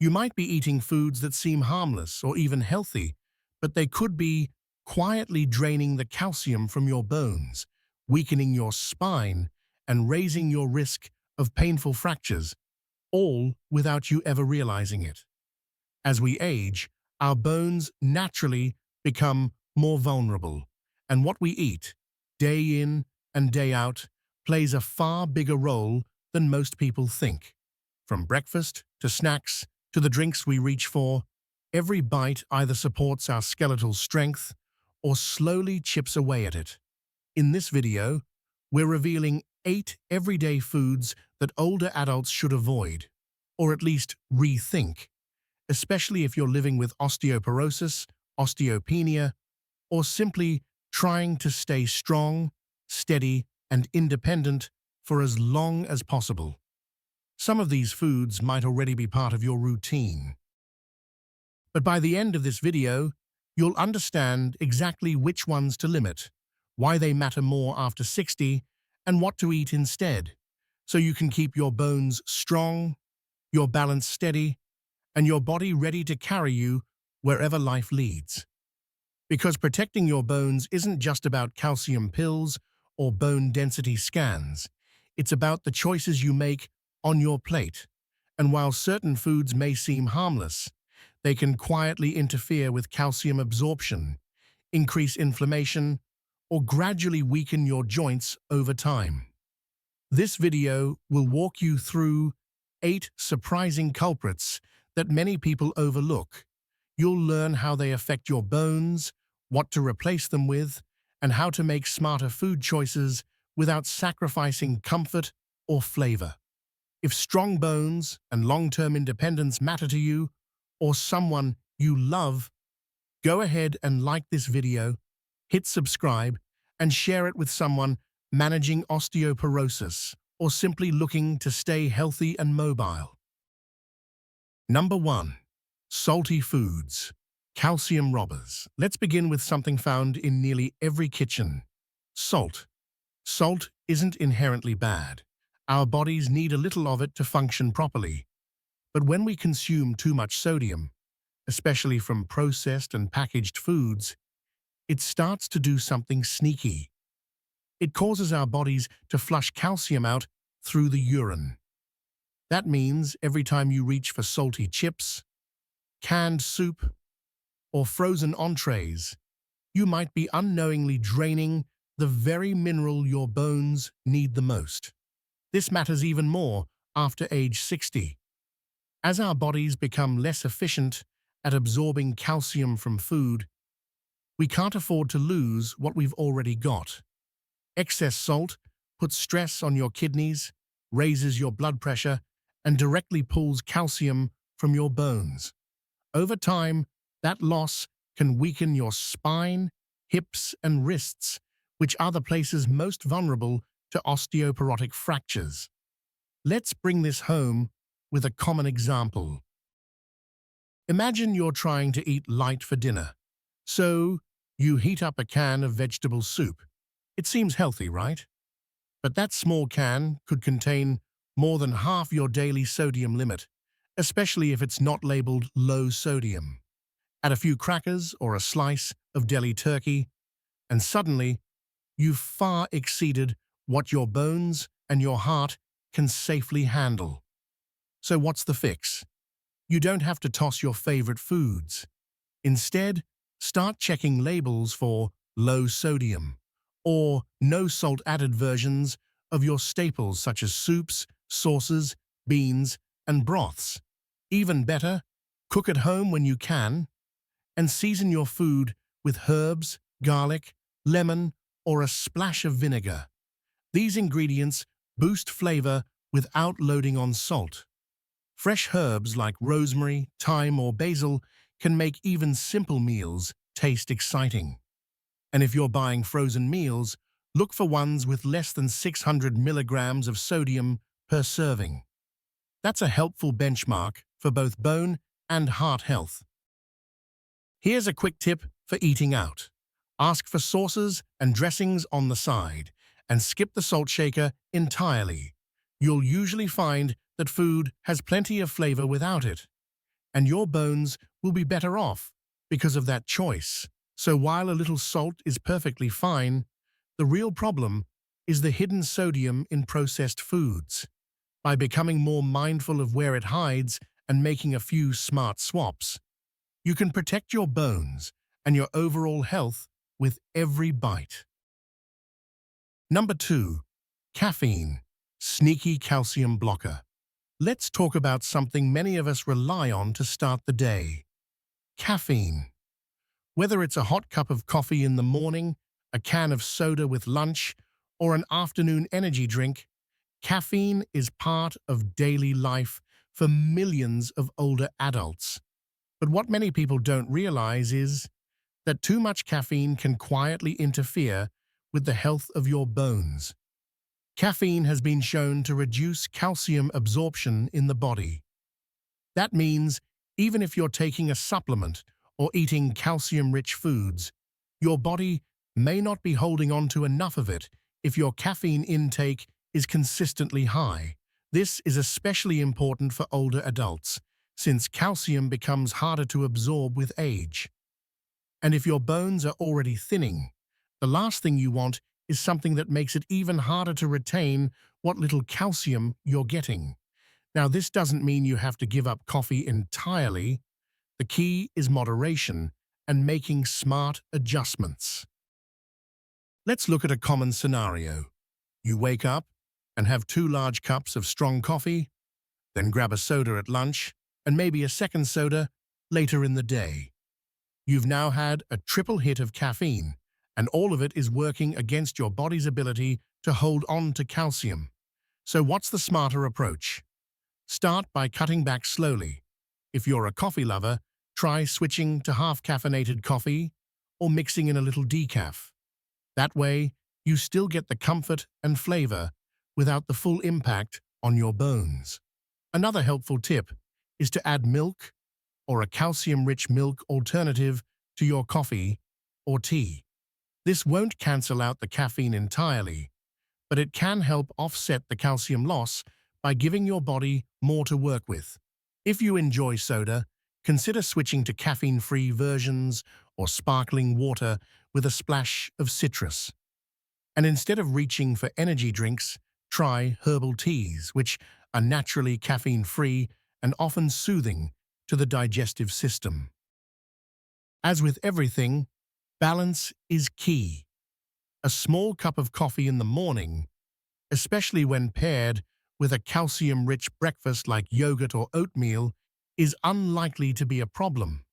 You might be eating foods that seem harmless or even healthy, but they could be quietly draining the calcium from your bones, weakening your spine, and raising your risk of painful fractures, all without you ever realizing it. As we age, our bones naturally become more vulnerable, and what we eat, day in and day out, plays a far bigger role than most people think. From breakfast to snacks to the drinks we reach for, every bite either supports our skeletal strength or slowly chips away at it. In this video, we're revealing 8 everyday foods that older adults should avoid, or at least rethink, especially if you're living with osteoporosis, osteopenia, or simply trying to stay strong, steady, and independent for as long as possible. Some of these foods might already be part of your routine. But by the end of this video, you'll understand exactly which ones to limit, why they matter more after 60, and what to eat instead, so you can keep your bones strong, your balance steady, and your body ready to carry you wherever life leads. Because protecting your bones isn't just about calcium pills or bone density scans. It's about the choices you make on your plate. And while certain foods may seem harmless, they can quietly interfere with calcium absorption, increase inflammation, or gradually weaken your joints over time. This video will walk you through 8 surprising culprits that many people overlook. You'll learn how they affect your bones, what to replace them with, and how to make smarter food choices without sacrificing comfort or flavor. If strong bones and long-term independence matter to you, or someone you love, go ahead and like this video, hit subscribe, and share it with someone managing osteoporosis or simply looking to stay healthy and mobile. Number 1. Salty foods. Calcium robbers. Let's begin with something found in nearly every kitchen. Salt. Salt isn't inherently bad. Our bodies need a little of it to function properly. But when we consume too much sodium, especially from processed and packaged foods, it starts to do something sneaky. It causes our bodies to flush calcium out through the urine. That means every time you reach for salty chips, canned soup, or frozen entrees, you might be unknowingly draining the very mineral your bones need the most. This matters even more after age 60. As our bodies become less efficient at absorbing calcium from food, we can't afford to lose what we've already got. Excess salt puts stress on your kidneys, raises your blood pressure, and directly pulls calcium from your bones. Over time, that loss can weaken your spine, hips, and wrists, which are the places most vulnerable to osteoporotic fractures. Let's bring this home with a common example. Imagine you're trying to eat light for dinner, so you heat up a can of vegetable soup. It seems healthy, right? But that small can could contain more than half your daily sodium limit, especially if it's not labeled low sodium. Add a few crackers or a slice of deli turkey, and suddenly you've far exceeded what your bones and your heart can safely handle. So what's the fix? You don't have to toss your favorite foods. Instead, start checking labels for low sodium or no salt added versions of your staples such as soups, sauces, beans, and broths. Even better, cook at home when you can, and season your food with herbs, garlic, lemon, or a splash of vinegar. These ingredients boost flavor without loading on salt. Fresh herbs like rosemary, thyme, or basil can make even simple meals taste exciting. And if you're buying frozen meals, look for ones with less than 600 milligrams of sodium per serving. That's a helpful benchmark for both bone and heart health. Here's a quick tip for eating out. Ask for sauces and dressings on the side, and skip the salt shaker entirely. You'll usually find that food has plenty of flavor without it. and your bones will be better off because of that choice. So while a little salt is perfectly fine, the real problem is the hidden sodium in processed foods. By becoming more mindful of where it hides and making a few smart swaps, you can protect your bones and your overall health with every bite. Number 2. Caffeine, sneaky calcium blocker. Let's talk about something many of us rely on to start the day. Caffeine. Whether it's a hot cup of coffee in the morning, a can of soda with lunch, or an afternoon energy drink, caffeine is part of daily life for millions of older adults. But what many people don't realize is that too much caffeine can quietly interfere with the health of your bones. Caffeine has been shown to reduce calcium absorption in the body. That means even if you're taking a supplement or eating calcium-rich foods, your body may not be holding on to enough of it if your caffeine intake is consistently high. This is especially important for older adults, since calcium becomes harder to absorb with age. And if your bones are already thinning, the last thing you want is something that makes it even harder to retain what little calcium you're getting. Now, this doesn't mean you have to give up coffee entirely. The key is moderation and making smart adjustments. Let's look at a common scenario. You wake up and have 2 large cups of strong coffee, then grab a soda at lunch, and maybe a second soda later in the day. You've now had a triple hit of caffeine, and all of it is working against your body's ability to hold on to calcium. So what's the smarter approach? Start by cutting back slowly. If you're a coffee lover, try switching to half-caffeinated coffee or mixing in a little decaf. That way, you still get the comfort and flavor without the full impact on your bones. Another helpful tip is to add milk or a calcium-rich milk alternative to your coffee or tea. This won't cancel out the caffeine entirely, but it can help offset the calcium loss by giving your body more to work with. If you enjoy soda, consider switching to caffeine-free versions or sparkling water with a splash of citrus. And instead of reaching for energy drinks, try herbal teas, which are naturally caffeine-free and often soothing to the digestive system. As with everything, balance is key. A small cup of coffee in the morning, especially when paired with a calcium-rich breakfast like yogurt or oatmeal, is unlikely to be a problem.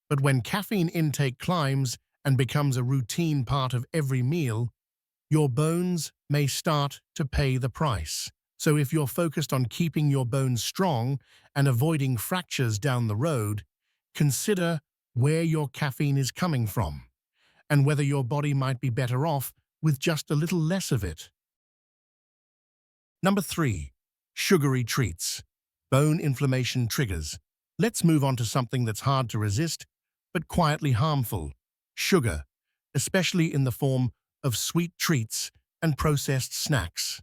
But when caffeine intake climbs and becomes a routine part of every meal, your bones may start to pay the price. So if you're focused on keeping your bones strong and avoiding fractures down the road, consider where your caffeine is coming from and whether your body might be better off with just a little less of it. Number 3. Sugary treats. Bone inflammation triggers. Let's move on to something that's hard to resist, but quietly harmful. Sugar, especially in the form of sweet treats and processed snacks.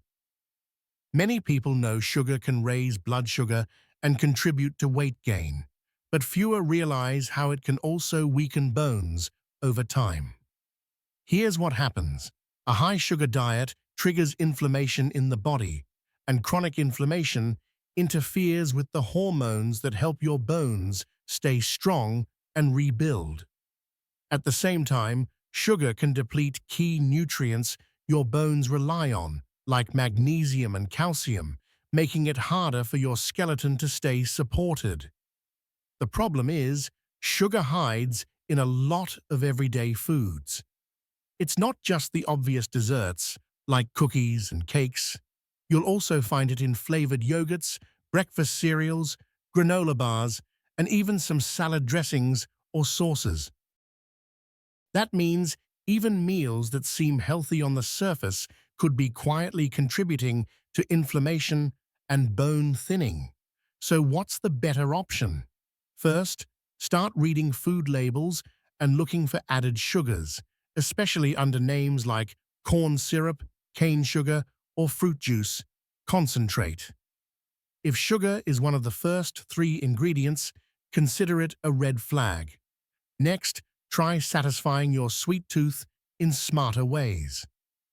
Many people know sugar can raise blood sugar and contribute to weight gain, but fewer realize how it can also weaken bones over time. Here's what happens. A high-sugar diet triggers inflammation in the body, and chronic inflammation interferes with the hormones that help your bones stay strong and rebuild. At the same time, sugar can deplete key nutrients your bones rely on, like magnesium and calcium, making it harder for your skeleton to stay supported. The problem is, sugar hides in a lot of everyday foods. It's not just the obvious desserts, like cookies and cakes. You'll also find it in flavored yogurts, breakfast cereals, granola bars, and even some salad dressings or sauces. That means even meals that seem healthy on the surface could be quietly contributing to inflammation and bone thinning. So what's the better option? First, start reading food labels and looking for added sugars, especially under names like corn syrup, cane sugar, or fruit juice concentrate. If sugar is one of the first 3 ingredients, consider it a red flag. Next, try satisfying your sweet tooth in smarter ways.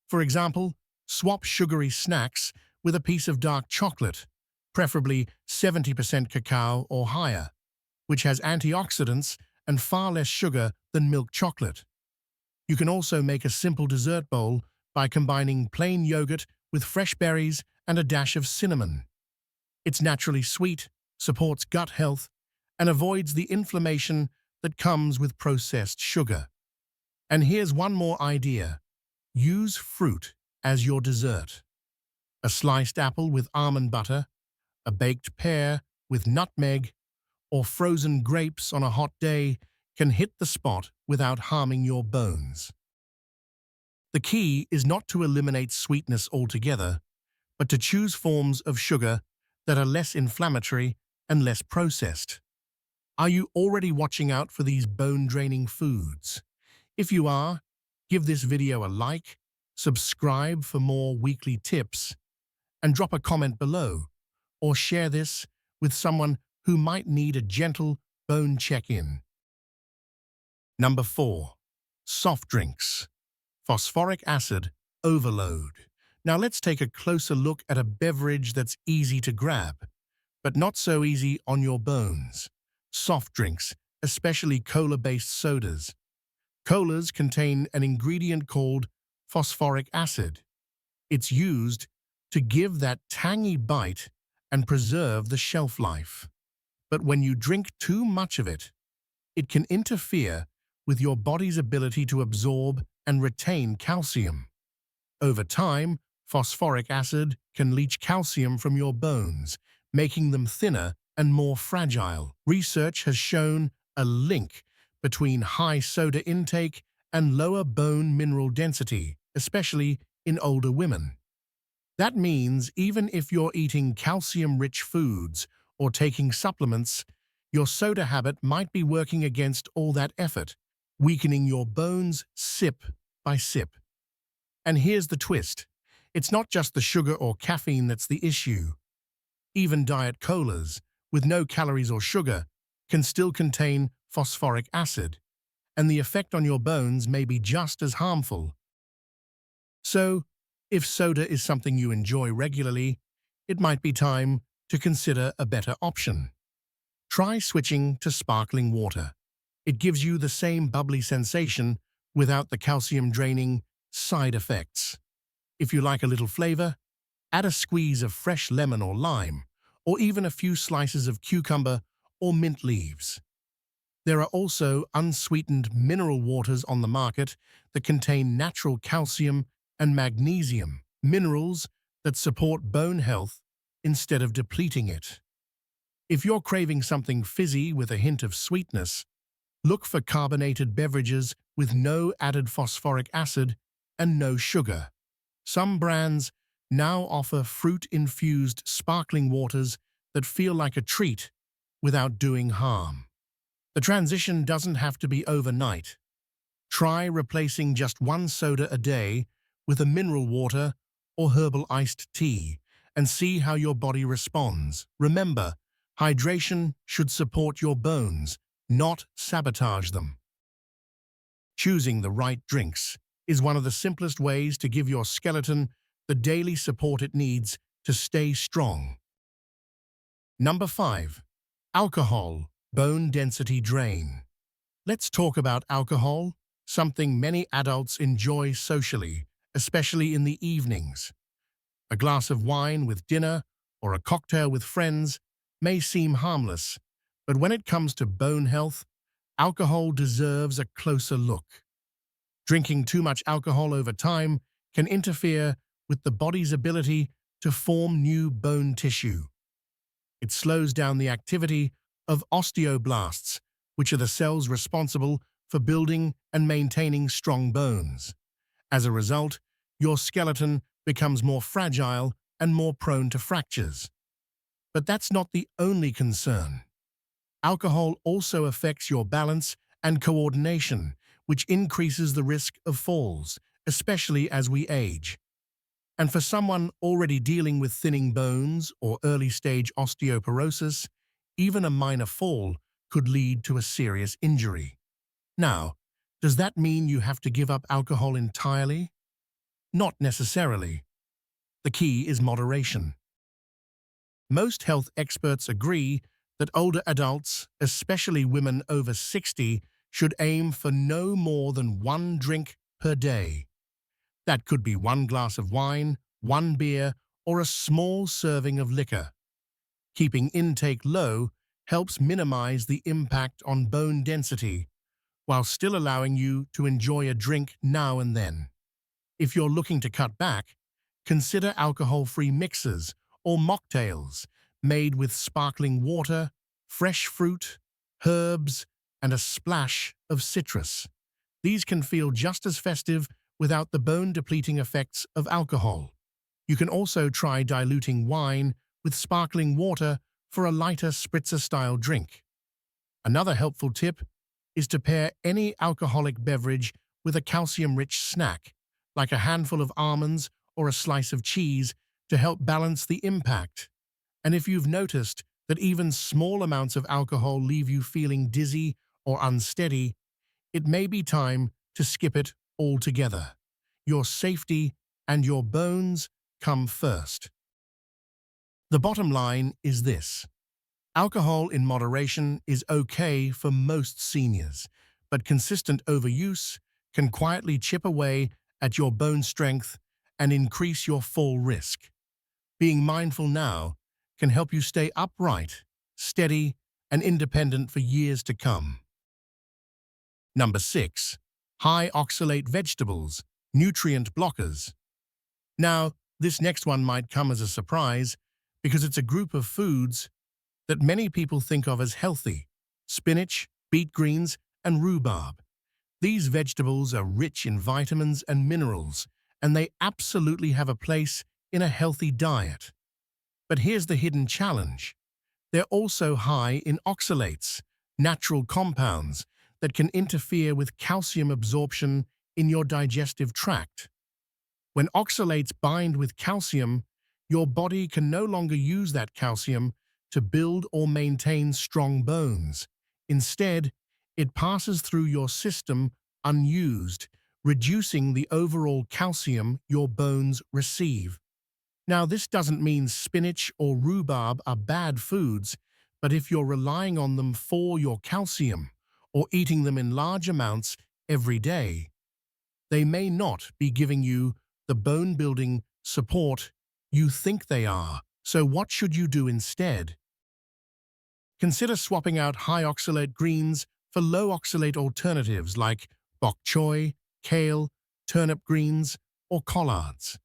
For example, swap sugary snacks with a piece of dark chocolate, preferably 70% cacao or higher, which has antioxidants and far less sugar than milk chocolate. You can also make a simple dessert bowl by combining plain yogurt with fresh berries and a dash of cinnamon. It's naturally sweet, supports gut health, and avoids the inflammation that comes with processed sugar. And here's one more idea. Use fruit as your dessert. A sliced apple with almond butter, a baked pear with nutmeg, or frozen grapes on a hot day can hit the spot without harming your bones. The key is not to eliminate sweetness altogether, but to choose forms of sugar that are less inflammatory and less processed. Are you already watching out for these bone-draining foods? If you are, give this video a like, subscribe for more weekly tips, and drop a comment below, or share this with someone who might need a gentle bone check-in. Number 4. Soft drinks. Phosphoric acid overload. Now let's take a closer look at a beverage that's easy to grab, but not so easy on your bones. Soft drinks, especially cola-based sodas. Colas contain an ingredient called phosphoric acid. It's used to give that tangy bite and preserve the shelf life. But when you drink too much of it, it can interfere with your body's ability to absorb and retain calcium. Over time, phosphoric acid can leach calcium from your bones, making them thinner and more fragile. Research has shown a link between high soda intake and lower bone mineral density, especially in older women. That means even if you're eating calcium-rich foods or taking supplements, your soda habit might be working against all that effort, weakening your bones sip by sip. And here's the twist. It's not just the sugar or caffeine that's the issue. Even diet colas, with no calories or sugar, can still contain phosphoric acid, and the effect on your bones may be just as harmful. So, if soda is something you enjoy regularly, it might be time to consider a better option. Try switching to sparkling water. It gives you the same bubbly sensation without the calcium-draining side effects. If you like a little flavor, add a squeeze of fresh lemon or lime, or even a few slices of cucumber or mint leaves. There are also unsweetened mineral waters on the market that contain natural calcium and magnesium, minerals that support bone health instead of depleting it. If you're craving something fizzy with a hint of sweetness, look for carbonated beverages with no added phosphoric acid and no sugar. Some brands now offer fruit-infused sparkling waters that feel like a treat without doing harm. The transition doesn't have to be overnight. Try replacing just one soda a day with a mineral water or herbal iced tea and see how your body responds. Remember, hydration should support your bones, not sabotage them. Choosing the right drinks is one of the simplest ways to give your skeleton the daily support it needs to stay strong. Number 5. Alcohol, bone density drain. Let's talk about alcohol, something many adults enjoy socially, especially in the evenings. A glass of wine with dinner or a cocktail with friends may seem harmless, but when it comes to bone health, alcohol deserves a closer look. Drinking too much alcohol over time can interfere with the body's ability to form new bone tissue. It slows down the activity of osteoblasts, which are the cells responsible for building and maintaining strong bones. As a result, your skeleton becomes more fragile and more prone to fractures. But that's not the only concern. Alcohol also affects your balance and coordination, which increases the risk of falls, especially as we age. And for someone already dealing with thinning bones or early-stage osteoporosis, even a minor fall could lead to a serious injury. Now, does that mean you have to give up alcohol entirely? Not necessarily. The key is moderation. Most health experts agree that older adults, especially women over 60, should aim for no more than 1 drink per day. That could be 1 glass of wine, 1 beer, or a small serving of liquor. Keeping intake low helps minimize the impact on bone density, while still allowing you to enjoy a drink now and then. If you're looking to cut back, consider alcohol-free mixers or mocktails made with sparkling water, fresh fruit, herbs, and a splash of citrus. These can feel just as festive without the bone-depleting effects of alcohol. You can also try diluting wine with sparkling water for a lighter spritzer-style drink. Another helpful tip is to pair any alcoholic beverage with a calcium-rich snack, like a handful of almonds or a slice of cheese, to help balance the impact. And if you've noticed that even small amounts of alcohol leave you feeling dizzy or unsteady, it may be time to skip it altogether. Your safety and your bones come first. The bottom line is this: alcohol in moderation is okay for most seniors, but consistent overuse can quietly chip away at your bone strength and increase your fall risk. Being mindful now can help you stay upright, steady, and independent for years to come. Number 6. High oxalate vegetables, nutrient blockers. Now, this next one might come as a surprise because it's a group of foods that many people think of as healthy: spinach, beet greens, and rhubarb. These vegetables are rich in vitamins and minerals, and they absolutely have a place in a healthy diet. But here's the hidden challenge: they're also high in oxalates, natural compounds that can interfere with calcium absorption in your digestive tract. When oxalates bind with calcium, your body can no longer use that calcium to build or maintain strong bones. Instead, it passes through your system unused, reducing the overall calcium your bones receive. Now, this doesn't mean spinach or rhubarb are bad foods, but if you're relying on them for your calcium or eating them in large amounts every day, they may not be giving you the bone-building support you think they are. So what should you do instead? Consider swapping out high-oxalate greens for low-oxalate alternatives like bok choy, kale, turnip greens, or collards.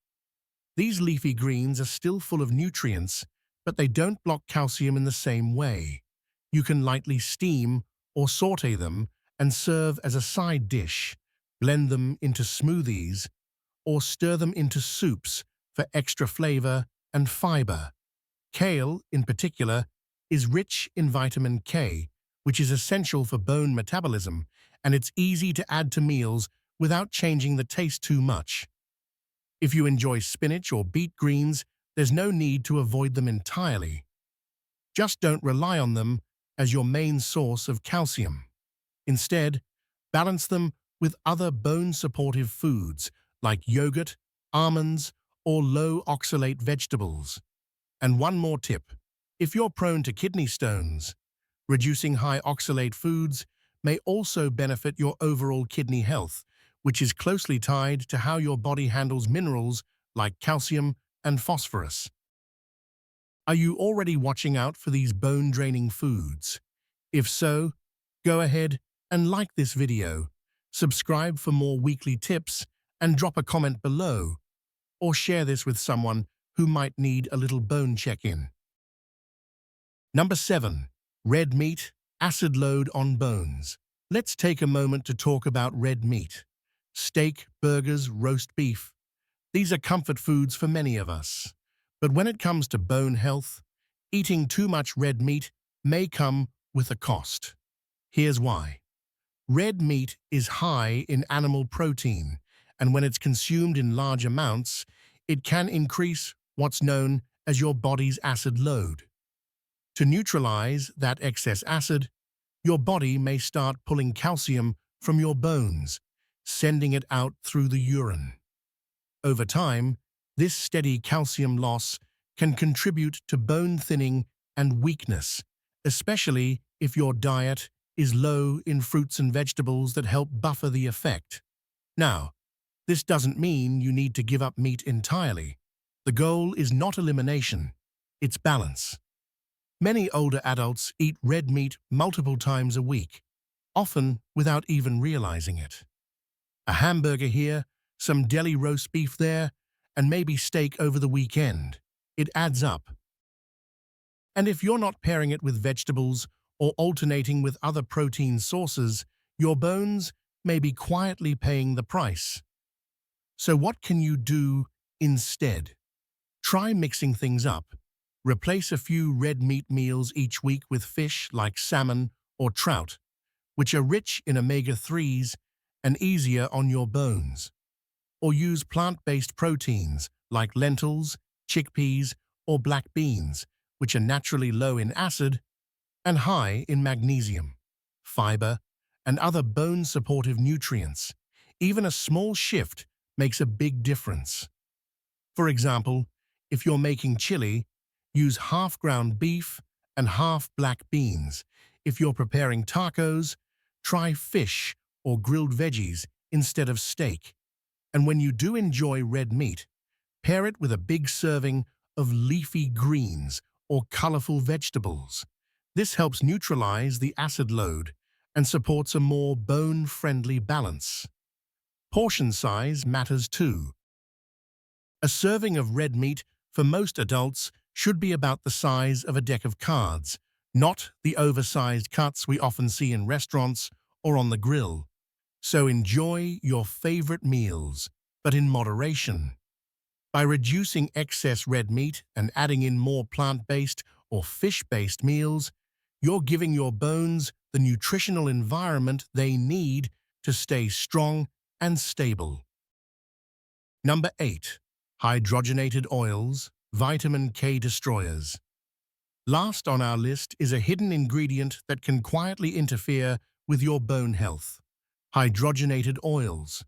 These leafy greens are still full of nutrients, but they don't block calcium in the same way. You can lightly steam or sauté them and serve as a side dish, blend them into smoothies, or stir them into soups for extra flavor and fiber. Kale, in particular, is rich in vitamin K, which is essential for bone metabolism, and it's easy to add to meals without changing the taste too much. If you enjoy spinach or beet greens, there's no need to avoid them entirely. Just don't rely on them as your main source of calcium. Instead, balance them with other bone-supportive foods like yogurt, almonds, or low-oxalate vegetables. And one more tip: if you're prone to kidney stones, reducing high-oxalate foods may also benefit your overall kidney health, which is closely tied to how your body handles minerals like calcium and phosphorus. Are you already watching out for these bone-draining foods? If so, go ahead and like this video, subscribe for more weekly tips, and drop a comment below, or share this with someone who might need a little bone check-in. Number 7. Red meat, acid load on bones. Let's take a moment to talk about red meat. Steak, burgers, roast beef. These are comfort foods for many of us. But when it comes to bone health, eating too much red meat may come with a cost. Here's why. Red meat is high in animal protein, and when it's consumed in large amounts, it can increase what's known as your body's acid load. To neutralize that excess acid, your body may start pulling calcium from your bones, sending it out through the urine. Over time, this steady calcium loss can contribute to bone thinning and weakness, especially if your diet is low in fruits and vegetables that help buffer the effect. Now, this doesn't mean you need to give up meat entirely. The goal is not elimination, it's balance. Many older adults eat red meat multiple times a week, often without even realizing it. A hamburger here, some deli roast beef there, and maybe steak over the weekend. It adds up. And if you're not pairing it with vegetables or alternating with other protein sources, your bones may be quietly paying the price. So what can you do instead? Try mixing things up. Replace a few red meat meals each week with fish like salmon or trout, which are rich in omega-3s and easier on your bones. Or use plant-based proteins like lentils, chickpeas, or black beans, which are naturally low in acid and high in magnesium, fiber, and other bone-supportive nutrients. Even a small shift makes a big difference. For example, if you're making chili, use half ground beef and half black beans. If you're preparing tacos, try fish or grilled veggies instead of steak. And when you do enjoy red meat, pair it with a big serving of leafy greens or colorful vegetables. This helps neutralize the acid load and supports a more bone-friendly balance. Portion size matters too. A serving of red meat for most adults should be about the size of a deck of cards, not the oversized cuts we often see in restaurants or on the grill. So enjoy your favorite meals, but in moderation. By reducing excess red meat and adding in more plant-based or fish-based meals, you're giving your bones the nutritional environment they need to stay strong and stable. Number 8. Hydrogenated oils, vitamin K destroyers. Last on our list is a hidden ingredient that can quietly interfere with your bone health. Hydrogenated oils.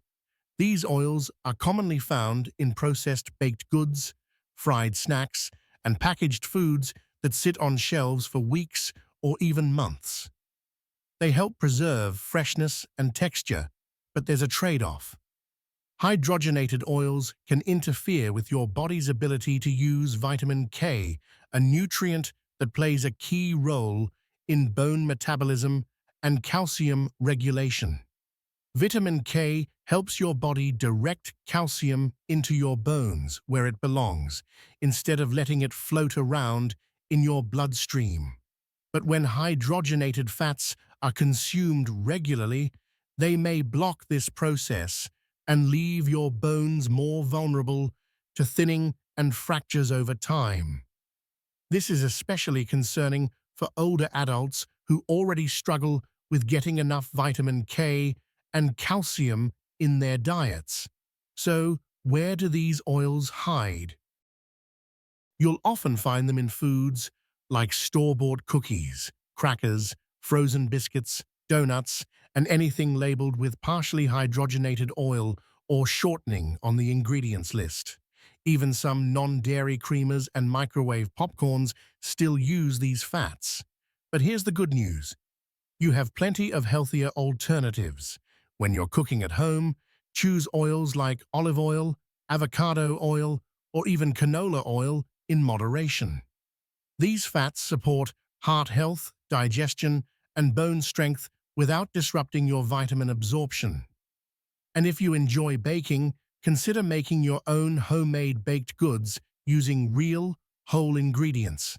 These oils are commonly found in processed baked goods, fried snacks, and packaged foods that sit on shelves for weeks or even months. They help preserve freshness and texture, but there's a trade-off. Hydrogenated oils can interfere with your body's ability to use vitamin K, a nutrient that plays a key role in bone metabolism and calcium regulation. Vitamin K helps your body direct calcium into your bones where it belongs, instead of letting it float around in your bloodstream. But when hydrogenated fats are consumed regularly, they may block this process and leave your bones more vulnerable to thinning and fractures over time. This is especially concerning for older adults who already struggle with getting enough vitamin K and calcium in their diets. So, where do these oils hide? You'll often find them in foods like store-bought cookies, crackers, frozen biscuits, donuts, and anything labeled with partially hydrogenated oil or shortening on the ingredients list. Even some non-dairy creamers and microwave popcorns still use these fats. But here's the good news. You have plenty of healthier alternatives. When you're cooking at home, choose oils like olive oil, avocado oil, or even canola oil in moderation. These fats support heart health, digestion, and bone strength without disrupting your vitamin absorption. And if you enjoy baking, consider making your own homemade baked goods using real, whole ingredients.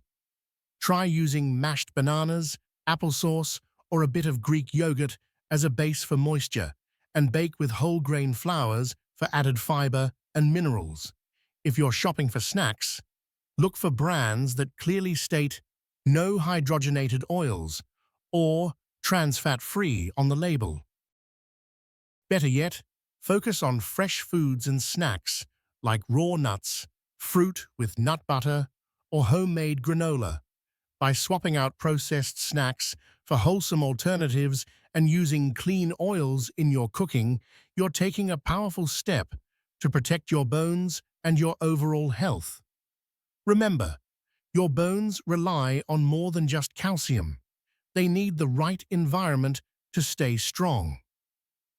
Try using mashed bananas, applesauce, or a bit of Greek yogurt as a base for moisture, and bake with whole grain flours for added fiber and minerals. If you're shopping for snacks, look for brands that clearly state no hydrogenated oils or trans fat-free on the label. Better yet, focus on fresh foods and snacks like raw nuts, fruit with nut butter, or homemade granola. By swapping out processed snacks for wholesome alternatives and using clean oils in your cooking, you're taking a powerful step to protect your bones and your overall health. Remember, your bones rely on more than just calcium. They need the right environment to stay strong.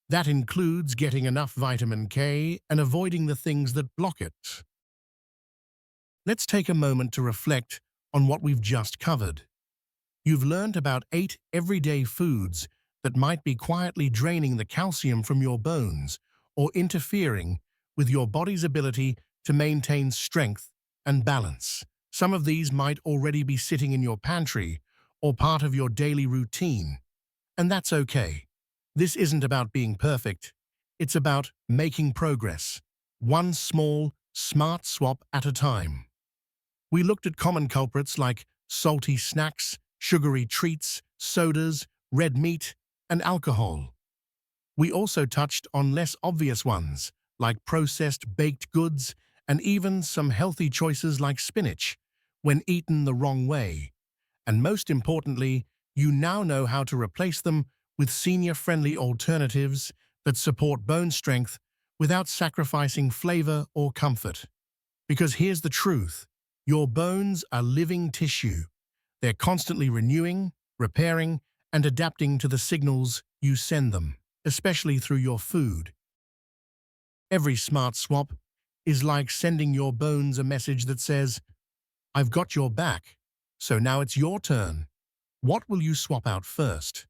That includes getting enough vitamin K and avoiding the things that block it. Let's take a moment to reflect on what we've just covered. You've learned about 8 everyday foods that might be quietly draining the calcium from your bones or interfering with your body's ability to maintain strength and balance. Some of these might already be sitting in your pantry or part of your daily routine, and that's okay. This isn't about being perfect. It's about making progress, one small, smart swap at a time. We looked at common culprits like salty snacks, sugary treats, sodas, red meat, and alcohol. We also touched on less obvious ones, like processed baked goods and even some healthy choices like spinach, when eaten the wrong way. And most importantly, you now know how to replace them with senior-friendly alternatives that support bone strength without sacrificing flavor or comfort. Because here's the truth, your bones are living tissue. They're constantly renewing, repairing, and adapting to the signals you send them, especially through your food. Every smart swap is like sending your bones a message that says, "I've got your back, so now it's your turn." What will you swap out first?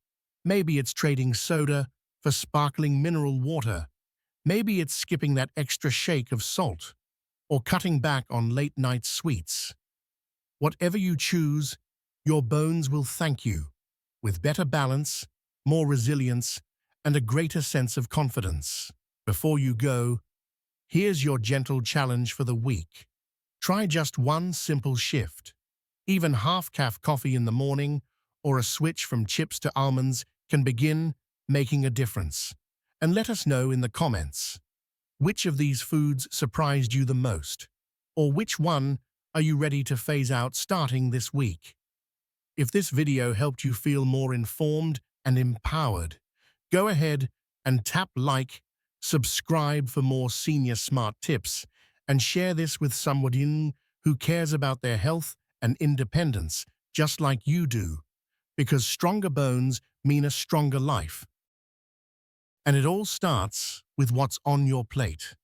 Maybe it's trading soda for sparkling mineral water. Maybe it's skipping that extra shake of salt, or cutting back on late-night sweets. Whatever you choose, your bones will thank you, with better balance, more resilience, and a greater sense of confidence. Before you go, here's your gentle challenge for the week. Try just one simple shift. Even half-caff coffee in the morning or a switch from chips to almonds can begin making a difference. And let us know in the comments, which of these foods surprised you the most? Or which one are you ready to phase out starting this week? If this video helped you feel more informed and empowered, go ahead and tap like, subscribe for more senior smart tips, and share this with someone who cares about their health and independence just like you do, because stronger bones mean a stronger life. And it all starts with what's on your plate.